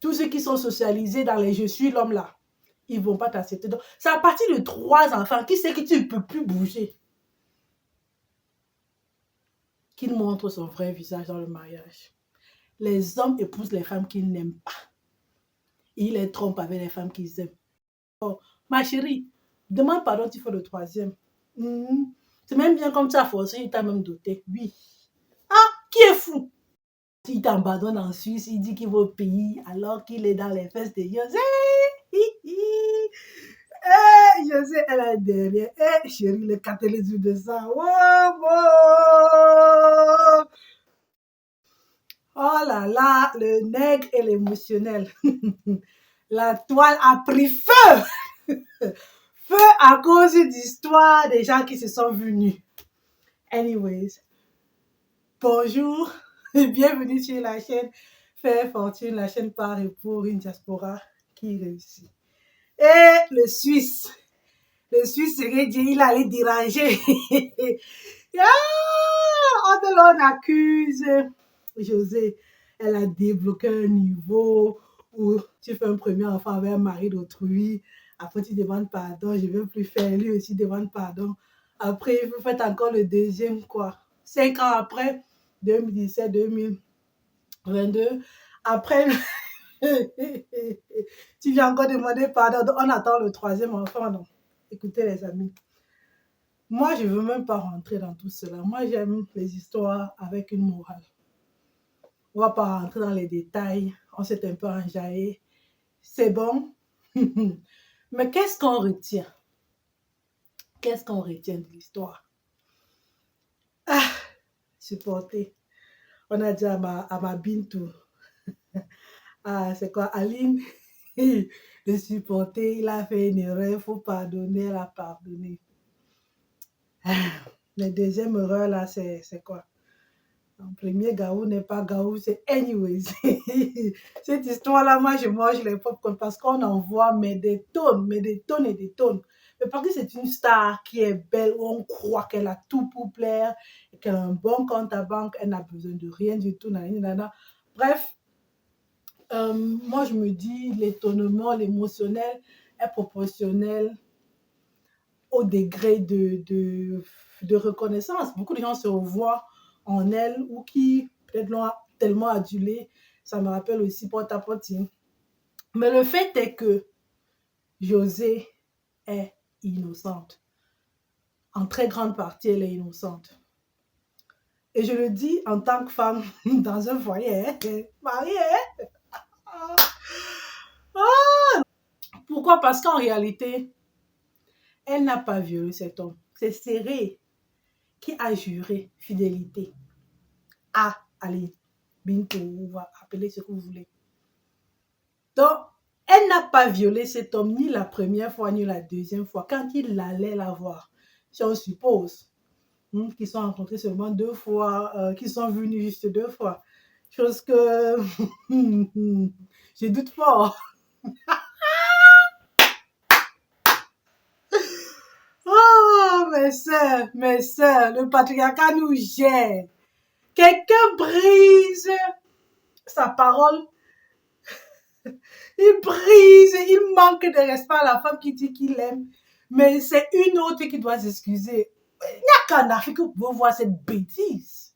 tous ceux qui sont socialisés dans les « je suis l'homme » là, ils ne vont pas t'accepter. Donc, c'est à partir de 3 enfants qui sait que tu ne peux plus bouger qu'il montre son vrai visage dans le mariage. Les hommes épousent les femmes qu'ils n'aiment pas. Et ils les trompent avec les femmes qu'ils aiment. Oh, ma chérie, demande pardon, tu fais le 3e. C'est même bien comme tu as forcé, il t'a même doté. Oui. Ah, qui est fou? Il t'abandonne en Suisse, il dit qu'il va au pays alors qu'il est dans les fesses de José. José, elle est derrière. Chérie, le catalyseur de ça. Oh, oh. Oh là là, le nègre et l'émotionnel. La toile a pris feu. Feu à cause d'histoires des gens qui se sont venus. Anyways, bonjour et bienvenue sur la chaîne Faire Fortune, la chaîne par et pour une diaspora qui réussit. Et le Suisse serait dit, il allait déranger. On accuse José, elle a débloqué un niveau où tu fais un premier enfant avec un mari d'autrui. Après, tu demandes pardon, je ne veux plus faire. Lui aussi demande pardon. Après, vous faites encore le deuxième, quoi. 5 ans après, 2017, 2022. Après, tu viens encore demander pardon. Donc, on attend le 3e enfant. Donc, écoutez, les amis. Moi, je ne veux même pas rentrer dans tout cela. Moi, j'aime les histoires avec une morale. On ne va pas rentrer dans les détails. On s'est un peu enjaillé. C'est bon. Mais qu'est-ce qu'on retient? Qu'est-ce qu'on retient de l'histoire? Ah, supporter. On a dit à ma Bintou. Ah, c'est quoi? Aline, de supporter. Il a fait une erreur. Il faut pardonner. Elle a pardonné. La deuxième erreur, là, c'est quoi? En premier, Gaou n'est pas Gaou, c'est anyways. Cette histoire-là, moi, je mange les popcorn parce qu'on en voit mais des tonnes et des tonnes. Mais parce que c'est une star qui est belle, où on croit qu'elle a tout pour plaire, qu'elle a un bon compte à banque, elle n'a besoin de rien du tout. Bref, moi, je me dis, l'étonnement, l'émotionnel est proportionnel au degré de reconnaissance. Beaucoup de gens se revoient en elle ou qui peut-être l'ont tellement adulée. Ça me rappelle aussi Porta-Potine. Mais le fait est que José est innocente. En très grande partie, elle est innocente. Et je le dis en tant que femme dans un foyer, mariée. Pourquoi? Parce qu'en réalité, elle n'a pas violé cet homme. C'est Serré qui a juré fidélité à Ali Bintou, on va appeler ce que vous voulez. Donc, elle n'a pas violé cet homme ni la première fois ni la deuxième fois quand il allait la voir. Si on suppose qu'ils sont rencontrés seulement 2 fois, qu'ils sont venus juste 2 fois. Chose que je doute fort. Oh, mes sœurs, le patriarcat nous gère. Quelqu'un brise sa parole. Il brise, il manque de respect à la femme qui dit qu'il aime. Mais c'est une autre qui doit s'excuser. Il n'y a qu'en Afrique que vous pouvez voir cette bêtise.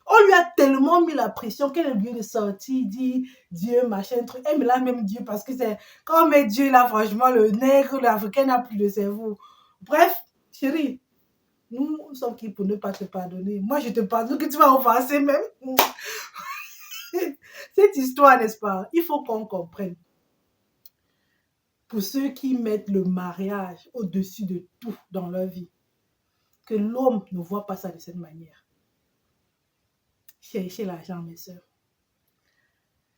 On lui a tellement mis la pression qu'elle est obligée de sortir, dit Dieu, machin, truc. Elle me l'a même Dieu parce que c'est quand on met Dieu là, franchement, le nègre, l'Africain n'a plus de cerveau. Bref, chérie, nous sommes qui pour ne pas te pardonner? Moi, je te pardonne que tu vas offenser même. Cette histoire, n'est-ce pas? Il faut qu'on comprenne. Pour ceux qui mettent le mariage au-dessus de tout dans leur vie, que l'homme ne voit pas ça de cette manière. Cherchez l'argent, mes soeurs.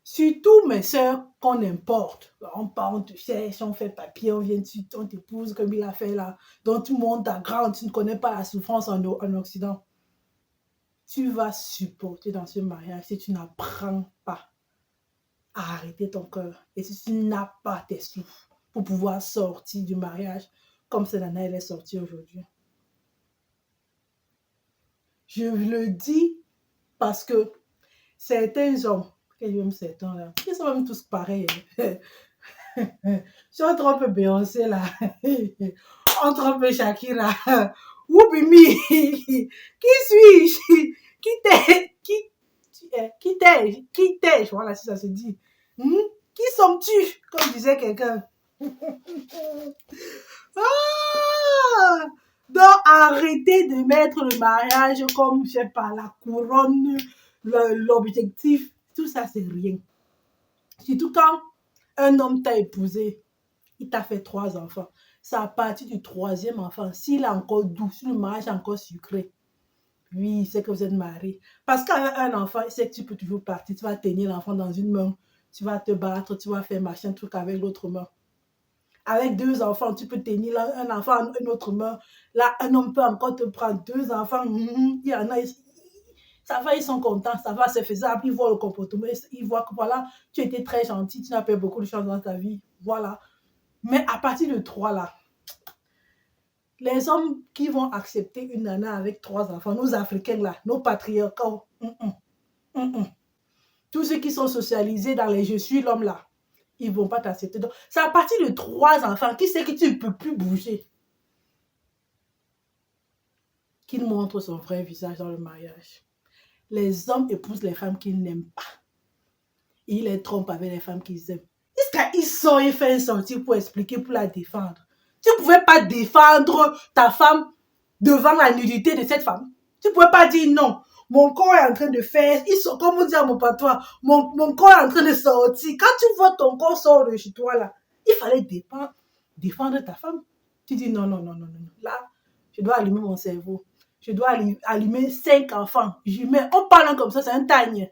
Surtout, mes soeurs, qu'on importe. On part, on te cherche, on fait papier, on vient dessus, on t'épouse comme il a fait là. Donc, tout le monde t'aggrande, tu ne connais pas la souffrance en Occident. Tu vas supporter dans ce mariage si tu n'apprends pas à arrêter ton cœur et si tu n'as pas tes sous pour pouvoir sortir du mariage comme cette année elle est sortie aujourd'hui. Je le dis parce que certains hommes Quel homme c'est là? Ils sont même tous pareils. Si on trompe Beyoncé là, on trompe Shakira. Whoopie qui suis-je? Qui t'es? Qui t'es-je? Voilà, si ça se dit. Hmm? Qui sommes-tu? Comme disait quelqu'un. Ah! Donc, arrêtez de mettre le mariage comme, je sais pas, la couronne, l'objectif. Tout ça, c'est rien. Surtout quand un homme t'a épousé, il t'a fait 3 enfants. C'est à partir du 3e enfant, s'il est encore doux, si le mariage est encore sucré, oui, c'est que vous êtes mariés. Parce qu'avec un enfant, c'est que tu peux toujours partir. Tu vas tenir l'enfant dans une main, tu vas te battre, tu vas faire machin truc avec l'autre main. Avec 2 enfants, tu peux tenir un enfant une autre main. Là, un homme peut encore te prendre 2 enfants. Il y en a, ça va, ils sont contents, ça va, c'est faisable. Ils voient le comportement, ils voient que voilà, tu étais très gentil, tu n'as pas eu beaucoup de chance dans ta vie. Voilà. Mais à partir de 3 là, les hommes qui vont accepter une nana avec 3 enfants, nos Africains là, nos patriarcats, tous ceux qui sont socialisés dans les je suis l'homme là, ils ne vont pas t'accepter. Donc, c'est à partir de 3 enfants, qui sait que tu ne peux plus bouger, qu'il montre son vrai visage dans le mariage. Les hommes épousent les femmes qu'ils n'aiment pas. Et ils les trompent avec les femmes qu'ils aiment. Est-ce qu'ils sont et fait un sortir pour expliquer, pour la défendre? Tu ne pouvais pas défendre ta femme devant la nudité de cette femme. Tu ne pouvais pas dire non. Mon corps est en train de faire, comme on dit à mon patois, mon corps est en train de sortir. Quand tu vois ton corps sortir de chez toi, là, il fallait défendre ta femme. Tu dis non, non, non, non, non. Là, je dois allumer mon cerveau. Je dois allumer 5 enfants. On parle comme ça, c'est un tagne.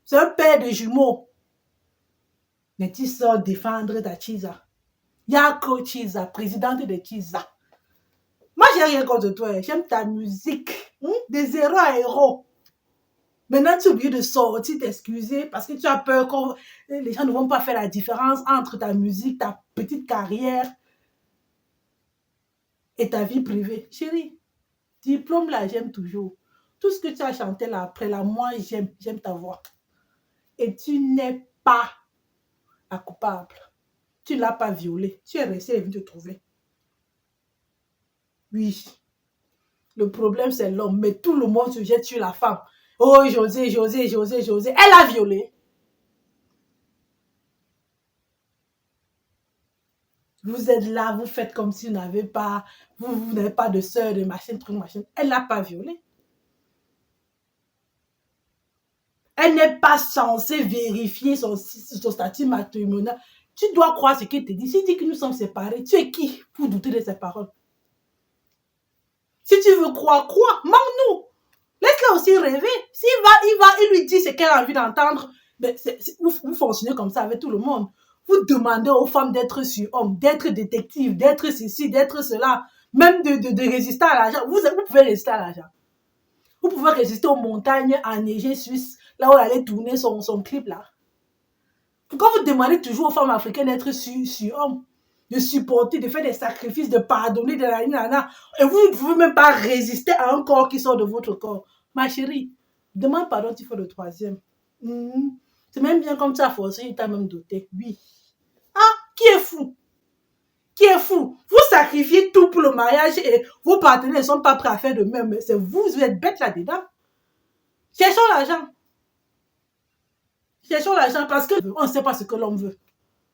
C'est un père de jumeaux. Mais tu sors défendre ta Chiza. Yako Chiza, présidente de Chiza. Moi, j'ai rien contre toi. J'aime ta musique. De 0 à héros. Maintenant, tu es obligé de sortir, t'excuser parce que tu as peur que les gens ne vont pas faire la différence entre ta musique, ta petite carrière et ta vie privée. Chérie, diplôme là, j'aime toujours. Tout ce que tu as chanté là après là, moi, j'aime ta voix. Et tu n'es pas la coupable. Tu ne l'as pas violée. Tu es resté venu te trouver. Oui. Le problème, c'est l'homme. Mais tout le monde se jette sur la femme. Oh, José. Elle a violé. Vous êtes là, vous faites comme si vous n'avez pas, vous n'avez pas de soeur, de machin, truc, machin. Elle n'a pas violé. Elle n'est pas censée vérifier son statut matrimonial. Tu dois croire ce qu'il te dit. S'il dit que nous sommes séparés, tu es qui pour douter de ses paroles? Si tu veux croire, crois. Manque-nous. Laisse-la aussi rêver. Il lui dit ce qu'elle a envie d'entendre. Vous fonctionnez comme ça avec tout le monde. Vous demandez aux femmes d'être surhommes, d'être détectives, d'être ceci, d'être cela. Même de résister à l'argent. Vous pouvez résister à l'argent. Vous pouvez résister aux montagnes enneigées suisses, là où elle allait tourner son clip là. Pourquoi vous demandez toujours aux femmes africaines d'être surhommes, de supporter, de faire des sacrifices, de pardonner, de la nana, et vous ne pouvez même pas résister à un corps qui sort de votre corps? Ma chérie, demande pardon, tu fais le 3e. C'est même bien comme tu as forcé, il t'a même doté. Oui. Ah, qui est fou? Qui est fou? Vous sacrifiez tout pour le mariage et vos partenaires ne sont pas prêts à faire de même. C'est vous êtes bêtes là-dedans. Cherchons l'argent. Cherchons l'argent parce qu'on ne sait pas ce que l'homme veut.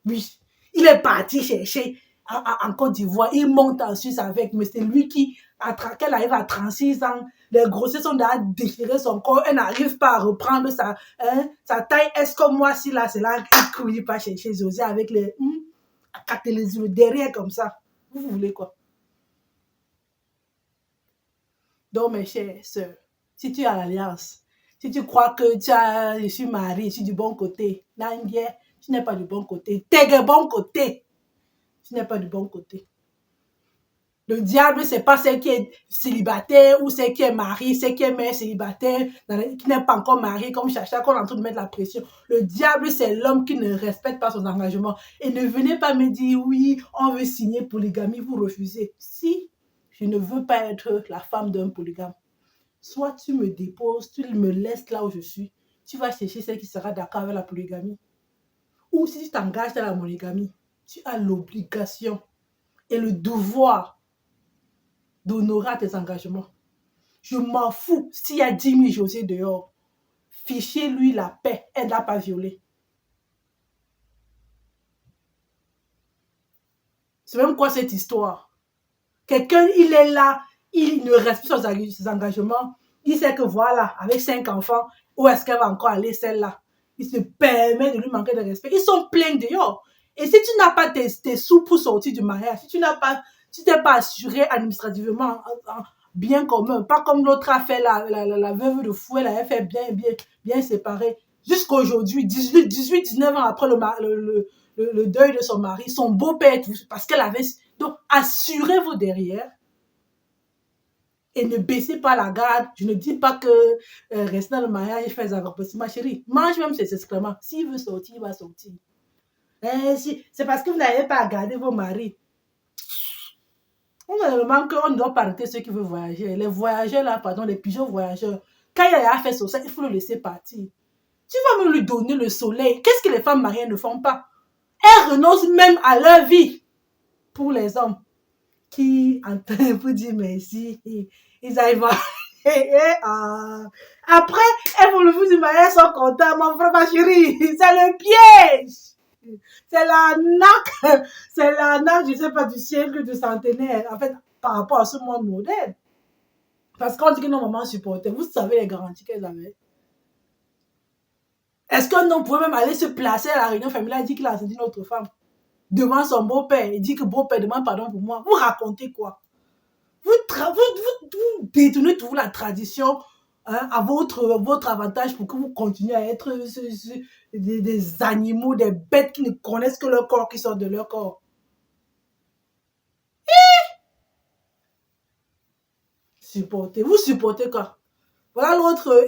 Oui, il est parti chercher en Côte d'Ivoire. Il monte en Suisse avec, mais c'est lui qu'elle arrive à 36 ans. Les grossesses sont déjà déchirées son corps. Elle n'arrive pas à reprendre sa taille. Est-ce que moi, si là, c'est là qu'il ne pas chercher José avec les derrière comme ça? Vous voulez quoi? Donc, mes chères sœurs, si tu as l'alliance, si tu crois que je suis mariée, je suis du bon côté, Nandier, tu n'es pas du bon côté. T'es du bon côté. Tu n'es pas du bon côté. Le diable, c'est pas celle qui est célibataire ou celle qui est mariée, celle qui est mère célibataire, qui n'est pas encore mariée, comme Chacha, qu'on est en train de mettre la pression. Le diable, c'est l'homme qui ne respecte pas son engagement. Et ne venez pas me dire, oui, on veut signer polygamie, vous refusez. Si je ne veux pas être la femme d'un polygame, soit tu me déposes, tu me laisses là où je suis, tu vas chercher celle qui sera d'accord avec la polygamie. Ou si tu t'engages dans la monogamie, tu as l'obligation et le devoir d'honorer tes engagements. Je m'en fous s'il y a 10 000 José dehors. Fichez-lui la paix, elle n'a pas violé. C'est même quoi cette histoire? Quelqu'un, il est là, il ne respecte pas ses engagements. Il sait que voilà, avec 5 enfants, où est-ce qu'elle va encore aller celle-là? Il se permet de lui manquer de respect. Ils sont pleins dehors. Et si tu n'as pas tes sous pour sortir du mariage, si tu t'es pas assuré administrativement bien commun, pas comme l'autre a fait la veuve de fou, elle avait fait bien séparé. Jusqu'à aujourd'hui, 19 ans après le deuil de son mari, son beau-père, parce qu'elle avait... Donc, assurez-vous derrière et ne baissez pas la garde. Je ne dis pas que rester dans le mariage et faire des accomplissements, ma chérie. Mange même ses excréments. S'il veut sortir, il va sortir. C'est parce que vous n'avez pas à garder vos maris. On ne doit pas arrêter ceux qui veulent voyager. Les voyageurs là, pardon, les pigeons voyageurs, quand il a fait ça, il faut le laisser partir. Tu vas même lui donner le soleil. Qu'est-ce que les femmes mariées ne font pas? Elles renoncent même à leur vie pour les hommes qui entendent vous dire merci. Ils arrivent à... Après, elles vont le vous dire, elles sont contentes. Mon frère, ma chérie, c'est le piège. C'est l'arnaque, je ne sais pas, du siècle, du centenaire, en fait, par rapport à ce monde moderne. Parce qu'on dit que nos mamans supportaient, vous savez les garanties qu'elles avaient. Est-ce qu'un homme pouvait même aller se placer à la réunion familiale et dire qu'il a senti notre femme devant son beau-père et dit que beau-père demande pardon pour moi? Vous racontez quoi? Vous détournez toujours la tradition à votre avantage pour que vous continuez à être des animaux, des bêtes qui ne connaissent que leur corps, qui sortent de leur corps. Vous supportez quoi? Voilà l'autre,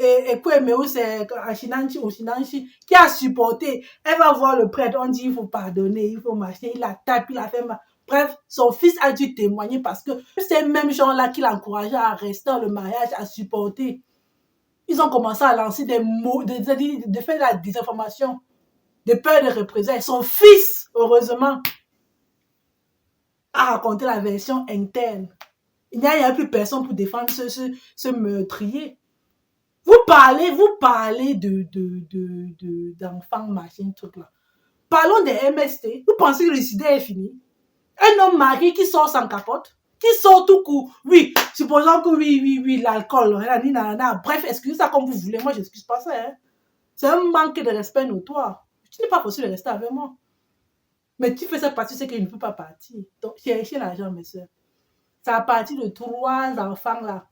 c'est Ashinanchi ou Shinanchi, qui a supporté. Elle va voir le prêtre, on dit il faut pardonner, il faut marcher, il la tape, il a fait mal. Bref, son fils a dû témoigner parce que ces mêmes gens-là qui l'encourageaient à rester dans le mariage, à supporter, ils ont commencé à lancer des mots, de faire de la désinformation, de peur de représailles. Son fils, heureusement, a raconté la version interne. Il n'y a plus personne pour défendre ce meurtrier. Vous parlez d'enfants, machin, truc là. Parlons des MST. Vous pensez que le sida est fini? Un homme marié qui sort sans capote, qui sort tout court. Oui, supposons que oui, l'alcool, bref, excusez ça comme vous voulez. Moi, je n'excuse pas ça. Hein. C'est un manque de respect notoire. Tu n'es pas possible de rester avec moi. Mais tu fais ça parce que tu sais que je ne peux pas partir. Donc, cherchez l'argent, mes soeurs. C'est à partir de 3 enfants là.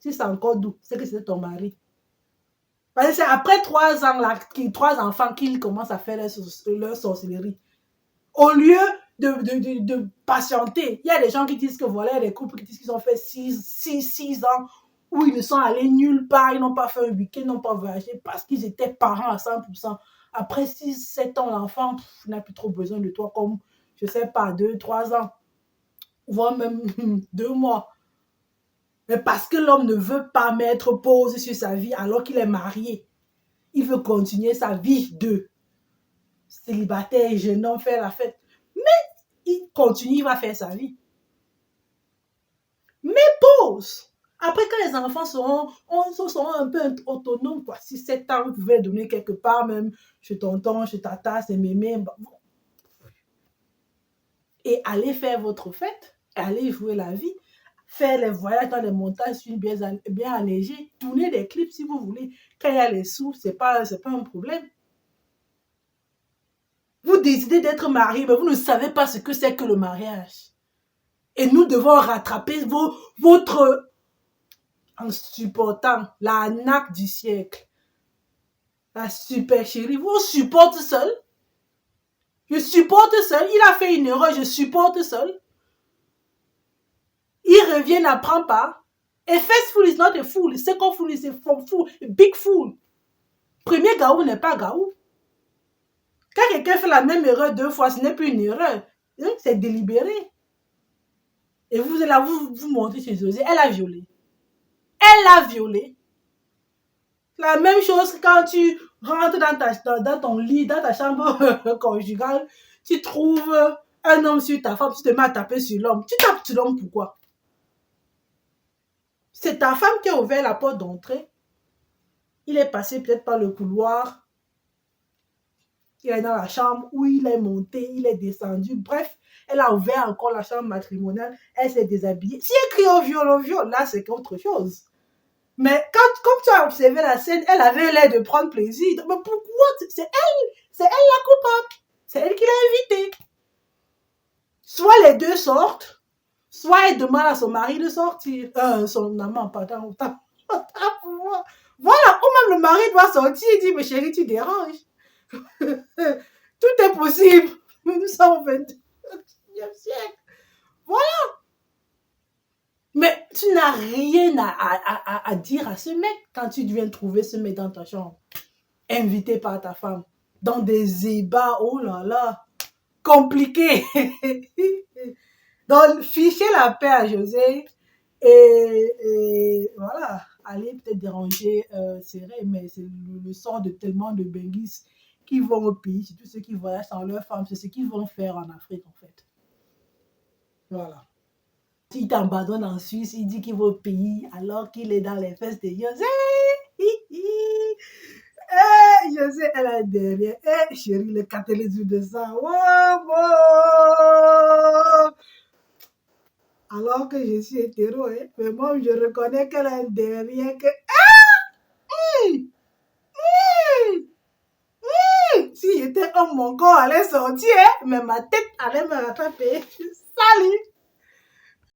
Si c'est encore doux, c'est que c'est ton mari. Parce que c'est après 3 ans là, 3 enfants qu'ils commencent à faire leur sorcellerie. Au lieu de patienter, il y a des gens qui disent que voilà, il y a des couples qui disent qu'ils ont fait 6 ans où ils ne sont allés nulle part, ils n'ont pas fait un week-end, ils n'ont pas voyagé parce qu'ils étaient parents à 100%. Après 6-7 ans, l'enfant n'a plus trop besoin de toi comme, je ne sais pas, 2-3 ans, voire même 2 mois. Mais parce que l'homme ne veut pas mettre pause sur sa vie alors qu'il est marié. Il veut continuer sa vie de célibataire, jeune homme, faire la fête. Mais il continue, il va faire sa vie. Mais pause. Après, quand les enfants seront un peu autonomes, quoi. Si 7 ans, vous pouvez donner quelque part, même chez tonton, chez tata, c'est mémé. Et allez faire votre fête, allez jouer la vie. Faire les voyages dans les montagnes bien allégées, tourner des clips si vous voulez. Quand il y a les sous, c'est pas un problème. Vous décidez d'être marié, mais vous ne savez pas ce que c'est que le mariage. Et nous devons rattraper votre... en supportant l'arnaque du siècle. La super chérie, vous supporte seul. Je supporte seul. Il a fait une erreur, je supporte seul. Il revient, n'apprend pas. A first fool is not a fool. Second fool is a fool. A big fool. Premier gaou n'est pas gaou. Quand quelqu'un fait la même erreur 2 fois, ce n'est plus une erreur. C'est délibéré. Et vous êtes là, vous montrez chez José. Elle a violé. Elle a violé. La même chose quand tu rentres dans ton lit, dans ta chambre conjugale, tu trouves un homme sur ta femme, tu te mets à taper sur l'homme. Tu tapes sur l'homme pourquoi? C'est ta femme qui a ouvert la porte d'entrée. Il est passé peut-être par le couloir. Il est dans la chambre où il est monté, il est descendu. Bref, elle a ouvert encore la chambre matrimoniale. Elle s'est déshabillée. Si elle crie au viol, là, c'est autre chose. Mais comme tu as observé la scène, elle avait l'air de prendre plaisir. Mais pourquoi? C'est elle la coupable. C'est elle qui l'a invité. Soit les deux sortent, soit elle demande à son mari de sortir. Son amant, pardon. Voilà, ou même le mari doit sortir et dire, mais chérie, tu déranges. Tout est possible. Nous sommes au 21e siècle. Voilà. Mais tu n'as rien à dire à ce mec quand tu viens trouver ce mec dans ta chambre, invité par ta femme, dans des ébats, oh là là, compliqués. Donc, fichez la paix à José et voilà, allez peut-être déranger Serré, mais c'est le sort de tellement de benguis qui vont au pays, surtout ceux qui voyagent sans leur femme, c'est ce qu'ils vont faire en Afrique en fait. Voilà. Il t'abandonne en Suisse, il dit qu'il va au pays alors qu'il est dans les fesses de José. José, elle a derrière. Chérie, le catalyseur de ça. Oh, oh. Alors que je suis hétéro, hein, mais moi, je reconnais qu'elle a derrière que. Si j'étais homme, mon corps allait sortir, hein, mais ma tête allait me rattraper. Salut!